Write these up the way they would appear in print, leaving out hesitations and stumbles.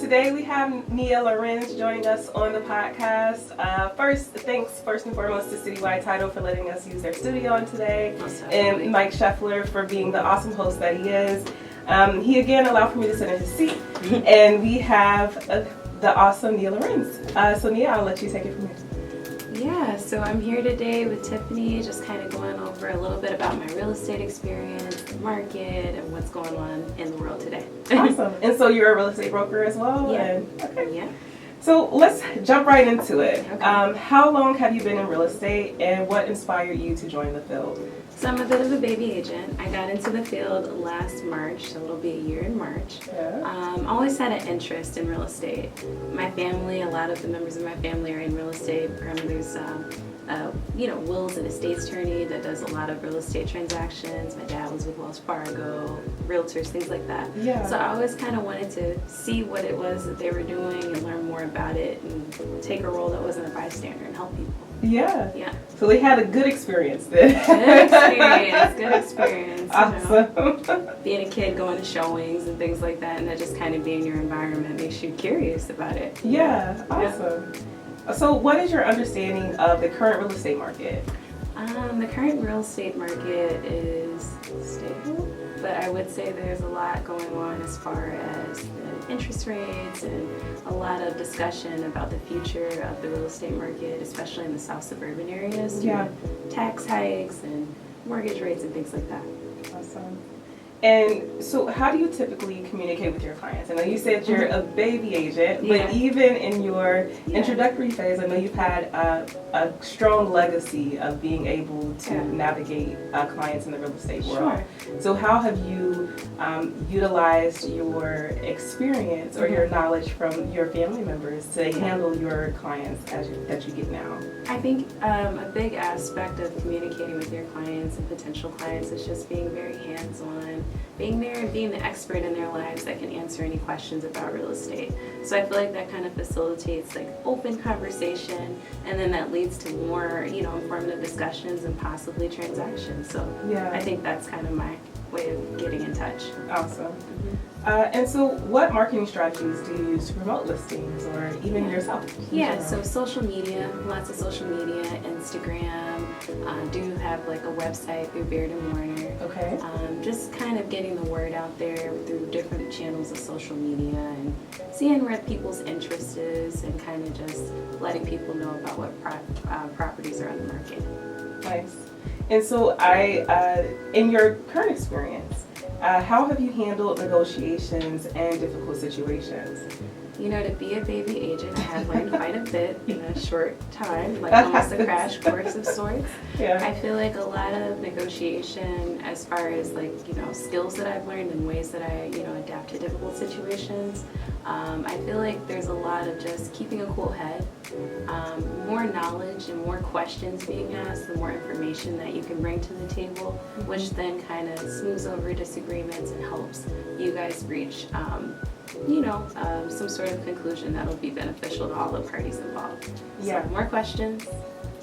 today we have Nia Lorenz joining us on the podcast. First and foremost to Citywide Title for letting us use their studio on today, and Mike Scheffler for being the awesome host that he is. He again allowed for me to sit in his seat, and we have the awesome Nia Lorenz. So Nia, I'll let you take it from here. Yeah, so I'm here today with Tiffany, just kind of going over a little bit about my real estate experience, the market, and what's going on in the world today. Awesome. And so you're a real estate broker as well? Yeah. Okay. Yeah. So let's jump right into it. Okay. How long have you been in real estate, and what inspired you to join the field? So I'm a bit of a baby agent. I got into the field last March, so it'll be a year in March. Yeah. I always had an interest in real estate. My family, a lot of the members of my family are in real estate. Grandmother's wills and estates attorney that does a lot of real estate transactions. My dad was with Wells Fargo, realtors, things like that. Yeah. So I always kind of wanted to see what it was that they were doing and learn more about it and take a role that wasn't a bystander and help people. Yeah. Yeah. So they had a good experience then. Good experience. Awesome. Being a kid, going to showings and things like that, and that just kind of being your environment makes you curious about it. Yeah, awesome. So what is your understanding of the current real estate market? The current real estate market is stable, but I would say there's a lot going on as far as the interest rates and a lot of discussion about the future of the real estate market, especially in the south suburban areas. Yeah. Tax hikes and mortgage rates and things like that. Awesome. And so how do you typically communicate with your clients? I know you said you're a baby agent, but even in your introductory phase, I know you've had a strong legacy of being able to navigate clients in the real estate world. Sure. So how have you utilized your experience or your knowledge from your family members to handle your clients that you get now? I think a big aspect of communicating with your clients and potential clients is just being very hands-on, being there and being the expert in their lives that can answer any questions about real estate. So I feel like that kind of facilitates like open conversation, and then that leads to more, informative discussions and possibly transactions. So I think that's kind of my way of getting in touch. Awesome. And so what marketing strategies do you use to promote listings or even yourself? Yeah, so social media, lots of social media, Instagram, do have like a website through Beard & Warner. Okay. Just kind of getting the word out there through different channels of social media and seeing where people's interest is and kind of just letting people know about what properties are on the market. Nice. And so in your current experience, how have you handled negotiations and difficult situations? To be a baby agent, I have learned quite a bit in a short time, like almost a crash course of sorts. Yeah. I feel like a lot of negotiation as far as skills that I've learned and ways that I, adapt to difficult situations. I feel like there's a lot of just keeping a cool head, more knowledge and more questions being asked, the more information that you can bring to the table, which then kind of smooths over disagreements and helps you guys reach some sort of conclusion that'll be beneficial to all the parties involved. Yeah. So more questions,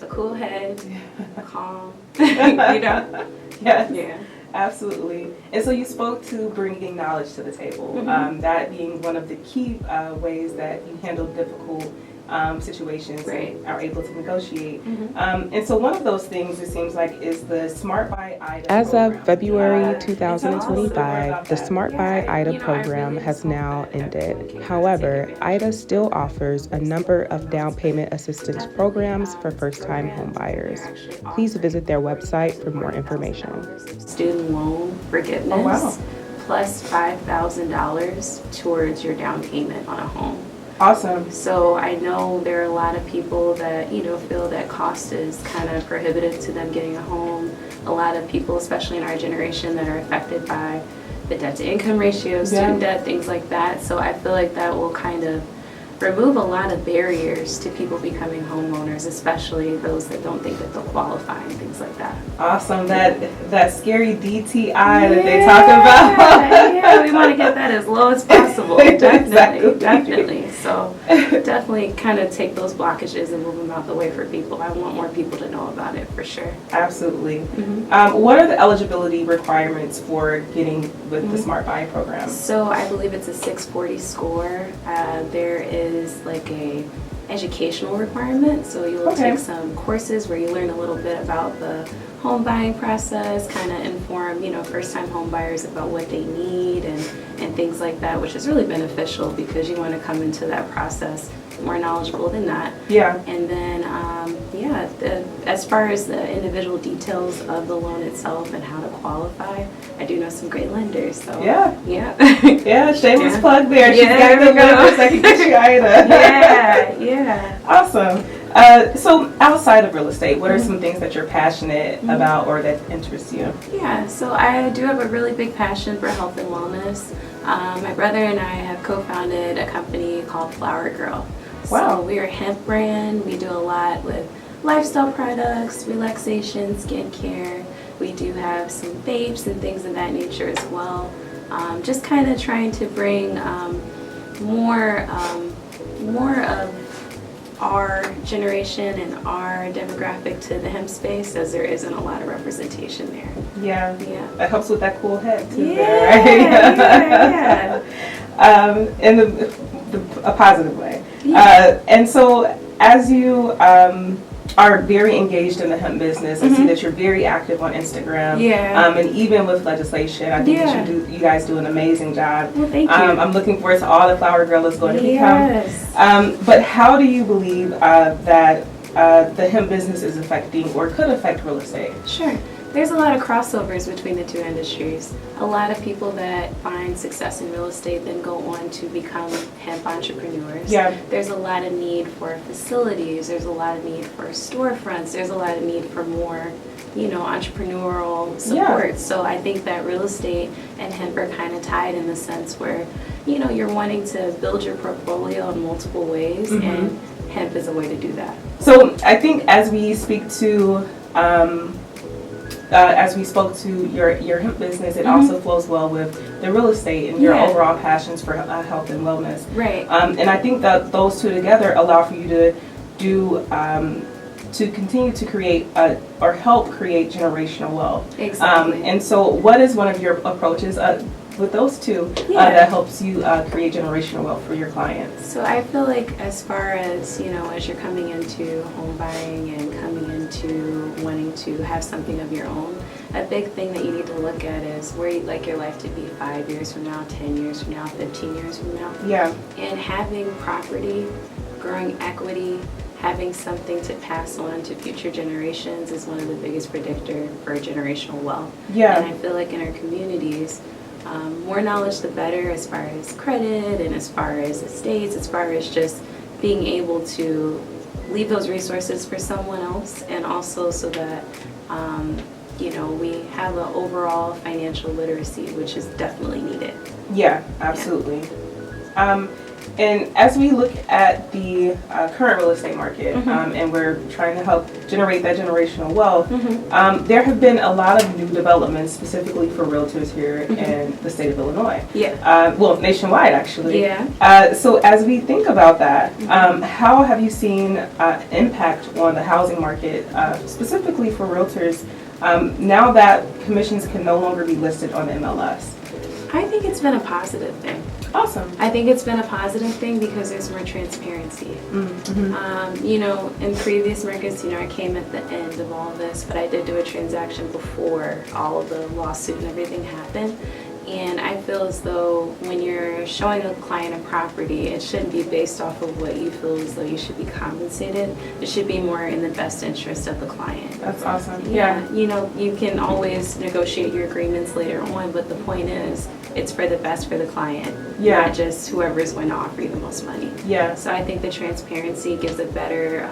a cool head, calm, Yes. Yeah. Absolutely. And so you spoke to bringing knowledge to the table, that being one of the key ways that you handle difficult situations and are able to negotiate. And so one of those things, it seems like, is the Smart Buy IDA As program. of February 2025, the Smart Buy IDA program has now ended. However, IDA still offers a number of down payment assistance programs for first-time home buyers. Please visit their website for more information. Student loan forgiveness plus $5,000 towards your down payment on a home. Awesome. So I know there are a lot of people that, feel that cost is kind of prohibitive to them getting a home. A lot of people, especially in our generation, that are affected by the debt to income ratio, student debt, things like that. So I feel like that will kind of remove a lot of barriers to people becoming homeowners, especially those that don't think that they'll qualify and things like that. Awesome. That scary DTI that they talk about. Yeah, we want to get that as low as possible. Definitely. So So definitely kind of take those blockages and move them out the way for people. I want more people to know about it for sure. Absolutely. What are the eligibility requirements for getting with the Smart Buy program? So I believe it's a 640 score. There is like a educational requirement, so you'll take some courses where you learn a little bit about the home buying process, kind of inform, first-time home buyers about what they need and things like that, which is really beneficial because you want to come into that process more knowledgeable than that. Yeah. And then, as far as the individual details of the loan itself and how to qualify, I do know some great lenders. So yeah. Yeah, shameless plug there. She's Yeah, got the lenders that can get you Ida. Yeah. Awesome. So outside of real estate, what are some things that you're passionate about or that interest you? Yeah, so I do have a really big passion for health and wellness. My brother and I have co-founded a company called Flower Girl. Wow. So we're a hemp brand. We do a lot with lifestyle products, relaxation, skincare. We do have some vapes and things of that nature as well. Just kind of trying to bring more of our generation and our demographic to the hemp space, as there isn't a lot of representation there. Yeah. That helps with that cool head too. Yeah, there, right? In a positive way. Yeah. And so as you are very engaged in the hemp business, I see that you're very active on Instagram. Yeah. And even with legislation, I think that you guys do an amazing job. Well, thank you. I'm looking forward to all the Flower Girl is going to Yes. become. But how do you believe that the hemp business is affecting or could affect real estate? Sure. There's a lot of crossovers between the two industries. A lot of people that find success in real estate then go on to become hemp entrepreneurs. Yeah. There's a lot of need for facilities. There's a lot of need for storefronts. There's a lot of need for more, entrepreneurial support. Yeah. So I think that real estate and hemp are kind of tied in the sense where, you're wanting to build your portfolio in multiple ways, and hemp is a way to do that. So I think as we speak to as we spoke to your hemp business, it also flows well with the real estate and your overall passions for health and wellness. Right. And I think that those two together allow for you to do to continue to create or help create generational wealth. Exactly. And so, what is one of your approaches with those two that helps you create generational wealth for your clients? So I feel like as far as, as you're coming into home buying and coming into wanting to have something of your own, a big thing that you need to look at is where you'd like your life to be 5 years from now, 10 years from now, 15 years from now. Yeah. And having property, growing equity, having something to pass on to future generations is one of the biggest predictor for generational wealth. Yeah. And I feel like in our communities, more knowledge the better as far as credit and as far as estates, as far as just being able to leave those resources for someone else, and also so that we have an overall financial literacy, which is definitely needed. Yeah, absolutely. And as we look at the current real estate market, and we're trying to help generate that generational wealth, there have been a lot of new developments specifically for realtors here in the state of Illinois. Yeah. Well, nationwide, actually. Yeah. So as we think about that, how have you seen impact on the housing market, specifically for realtors, now that commissions can no longer be listed on MLS? I think it's been a positive thing. Awesome. I think it's been a positive thing because there's more transparency. In previous markets, I came at the end of all this, but I did do a transaction before all of the lawsuit and everything happened. And I feel as though when you're showing a client a property, it shouldn't be based off of what you feel as though you should be compensated. It should be more in the best interest of the client. That's awesome. Yeah. You can always negotiate your agreements later on, but the point is, it's for the best for the client, not just whoever is going to offer you the most money. Yeah. So I think the transparency gives a better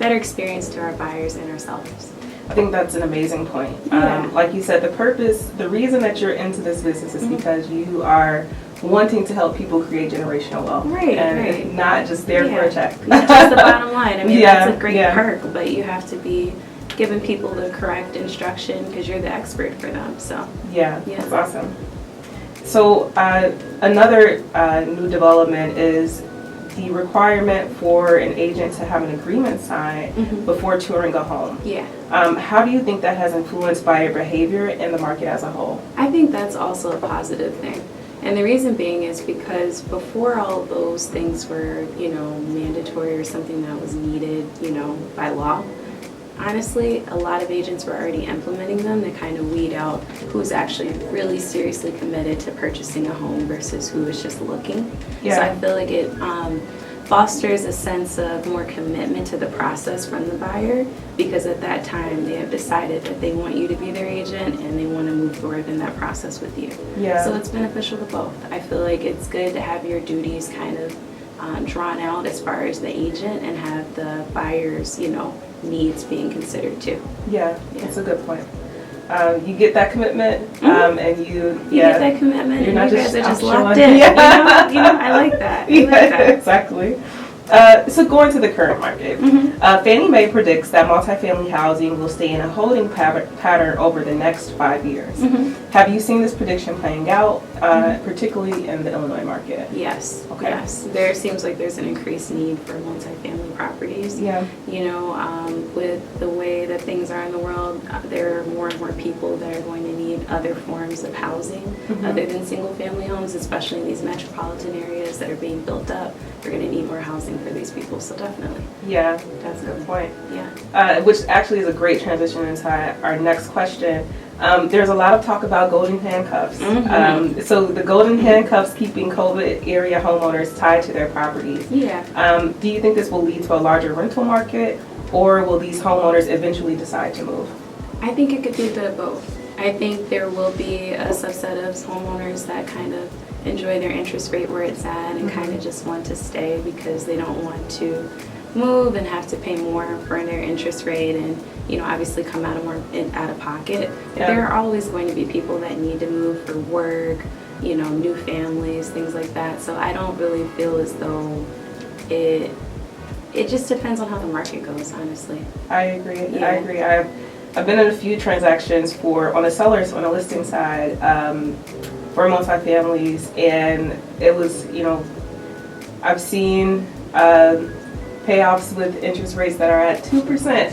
experience to our buyers and our sellers. I think that's an amazing point. Like you said, the reason that you're into this business is because you are wanting to help people create generational wealth. Right, and not just there for a check. Not just the bottom line. I mean, that's a great perk, but you have to be giving people the correct instruction because you're the expert for them. So that's awesome. So another new development is the requirement for an agent to have an agreement signed before touring a home. Yeah. How do you think that has influenced buyer behavior in the market as a whole? I think that's also a positive thing. And the reason being is because before all those things were, mandatory or something that was needed, by law, honestly, a lot of agents were already implementing them to kind of weed out who's actually really seriously committed to purchasing a home versus who is just looking. Yeah. So I feel like it fosters a sense of more commitment to the process from the buyer, because at that time they have decided that they want you to be their agent and they want to move forward in that process with you. Yeah. So it's beneficial to both. I feel like it's good to have your duties kind of drawn out as far as the agent and have the buyer's, needs being considered too. Yeah, that's a good point. You get that commitment, and you get that commitment, and you guys are just locked in. Yeah. I like that. I like that. Exactly. So going to the current market, Fannie Mae predicts that multifamily housing will stay in a holding pattern over the next 5 years. Have you seen this prediction playing out, particularly in the Illinois market? Yes. Okay. Yes. There seems like there's an increased need for multifamily properties. Yeah. With the way that things are in the world, there are more and more people that are going to need other forms of housing other than single family homes, especially in these metropolitan areas that are being built up. We're going to need more housing for these people, so definitely. Yeah, that's a good point. Yeah. Which actually is a great transition into our next question. There's a lot of talk about golden handcuffs. So the golden handcuffs keeping COVID area homeowners tied to their properties. Yeah. Do you think this will lead to a larger rental market, or will these homeowners eventually decide to move? I think it could be a bit of both. I think there will be a subset of homeowners that kind of enjoy their interest rate where it's at and kind of just want to stay because they don't want to move and have to pay more for their interest rate and obviously come out of pocket. Yeah. There are always going to be people that need to move for work, new families, things like that. So I don't really feel as though it just depends on how the market goes, honestly. I agree. Yeah. I agree. I've been in a few transactions on the listing side for multifamilies, and it was, I've seen payoffs with interest rates that are at 2%. I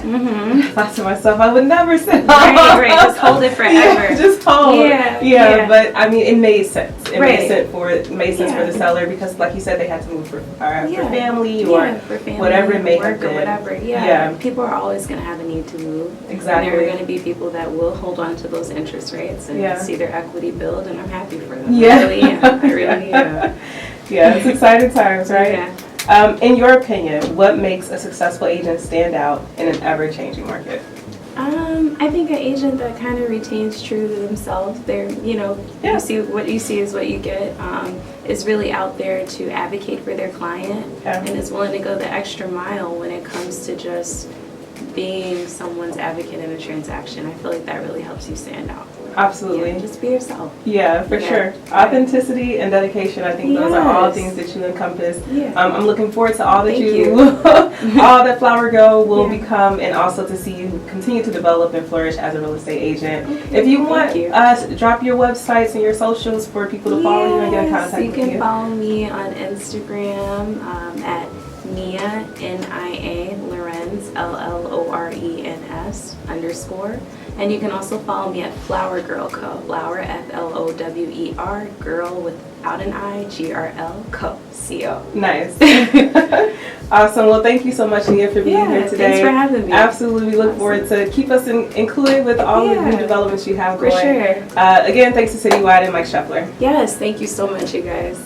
thought to myself, I would never sell. Right, just hold it forever. Yeah, just hold. Yeah. But I mean, it made sense. It Right. made sense for the seller because, like you said, they had to move for family or for family, whatever it may work have been. or whatever. Yeah. People are always going to have a need to move. Exactly. And there are going to be people that will hold on to those interest rates and see their equity build, and I'm happy for them. Yeah. I really am. I really am. Yeah, it's exciting times, right? Yeah. In your opinion, what makes a successful agent stand out in an ever-changing market? I think an agent that kind of retains true to themselves, you see what you see is what you get, is really out there to advocate for their client and is willing to go the extra mile when it comes to just being someone's advocate in a transaction. I feel like that really helps you stand out. Absolutely. Yeah, just be yourself. Yeah, for sure. Authenticity and dedication, I think those are all things that you encompass. Yeah. I'm looking forward to all that all that Flower Girl will become, and also to see you continue to develop and flourish as a real estate agent. Okay, if you want, drop your websites and your socials for people to follow you and get in contact with you. You can follow me on Instagram at Nia, N-I-A, Lorenz, L-L-O-R-E-N-S _ And you can also follow me at Flower Girl Co. Flower, F-L-O-W-E-R, girl without an I, G-R-L, Co. C-O. Nice. Awesome. Well, thank you so much, Nia, for being here today. Thanks for having me. Absolutely. We look forward to keep us included with all the new developments you have going. For sure. Again, thanks to Citywide and Mike Scheffler. Yes, thank you so much, you guys.